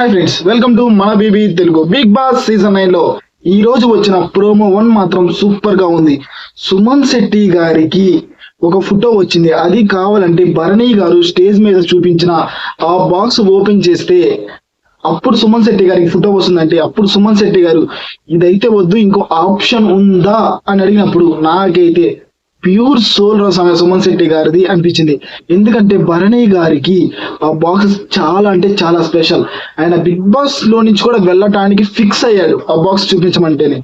Hi friends, welcome to మన BB Telugu. Bigg Boss season 9 లో ఈ రోజు వచ్చిన ప్రోమో 1 మాత్రం సూపర్ గా ఉంది. సుమన్ శెట్టి గారికి ఒక ఫోటో వచ్చింది. అది కావాలంటే భరణి గారు స్టేజ్ మీద చూపించిన ఆ బాక్స్ ఓపెన్ చేస్తే అప్పుడు సుమన్ శెట్టి గారికి ఫోటో వస్తుందంటే అప్పుడు సుమన్ శెట్టి గారు ఇదైతే వద్దు, ఇంకో ఆప్షన్ ఉందా అని అడిగినప్పుడు నాకైతే ప్యూర్ సోల్ సుమన్ శెట్టి గారిది అనిపించింది. ఎందుకంటే భరణి గారికి ఆ బాక్స్ చాలా అంటే చాలా స్పెషల్. ఆయన బిగ్ బాస్ లో నుంచి కూడా వెళ్ళటానికి ఫిక్స్ అయ్యాడు ఆ బాక్స్ చూపించమంటేనే.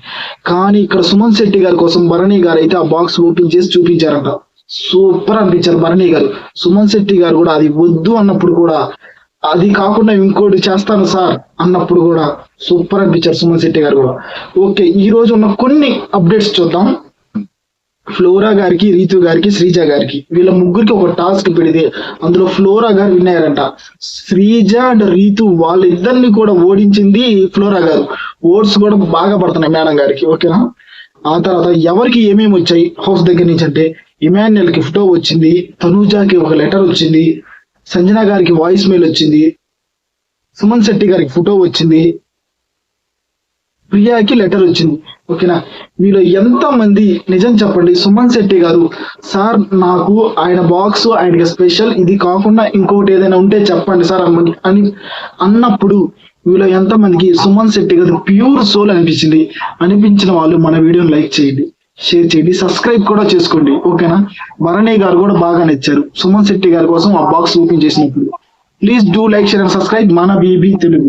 కానీ ఇక్కడ సుమన్ శెట్టి గారి కోసం భరణి గారు అయితే ఆ బాక్స్ ఓపెన్ చేసి చూపించారంట. సూపర్ అనిపించారు భరణి గారు. సుమన్ శెట్టి గారు కూడా అది వద్దు అన్నప్పుడు కూడా, అది కాకుండా ఇంకోటి చేస్తాను సార్ అన్నప్పుడు కూడా సూపర్ అనిపించారు సుమన్ శెట్టి గారు కూడా. ఓకే, ఈ రోజు ఉన్న కొన్ని అప్డేట్స్ చూద్దాం. ఫ్లోరా గారికి, రీతు గారికి, శ్రీజ గారికి వీళ్ళ ముగ్గురికి ఒక టాస్క్ పెడితే అందులో ఫ్లోరా గారు విన్ అయ్యారంట. శ్రీజ అండ్ రీతు వాళ్ళిద్దరిని కూడా ఓడించింది ఫ్లోరా గారు. ఓట్స్ కూడా బాగా పడుతున్నాయి మేడం గారికి. ఓకేనా? ఆ తర్వాత ఎవరికి ఏమేమి వచ్చాయి హౌస్ దగ్గర నుంచి అంటే, ఇమాన్యుయల్ కి ఫోటో వచ్చింది, తనూజాకి ఒక లెటర్ వచ్చింది, సంజన గారికి వాయిస్ మెయిల్ వచ్చింది, సుమన్ శెట్టి గారికి ఫోటో వచ్చింది, ప్రియాకి లెటర్ వచ్చింది. ఓకేనా? వీళ్ళు ఎంత మంది నిజం చెప్పండి. సుమన్ శెట్టి గారు సార్ నాకు ఆయన బాక్స్ ఆయనకి స్పెషల్, ఇది కాకుండా ఇంకోటి ఏదైనా ఉంటే చెప్పండి సార్ అని అన్నప్పుడు వీళ్ళు ఎంత మందికి సుమన్ శెట్టి గారు ప్యూర్ సోల్ అనిపించింది. అనిపించిన వాళ్ళు మన వీడియోని లైక్ చేయండి, షేర్ చేయండి, సబ్స్క్రైబ్ కూడా చేసుకోండి. ఓకేనా? భరణి గారు కూడా బాగా నచ్చారు సుమన్ శెట్టి గారి కోసం ఆ బాక్స్ ఓపెన్ చేసినప్పుడు. Please do like, share and subscribe మన బీబీ తెలుగు.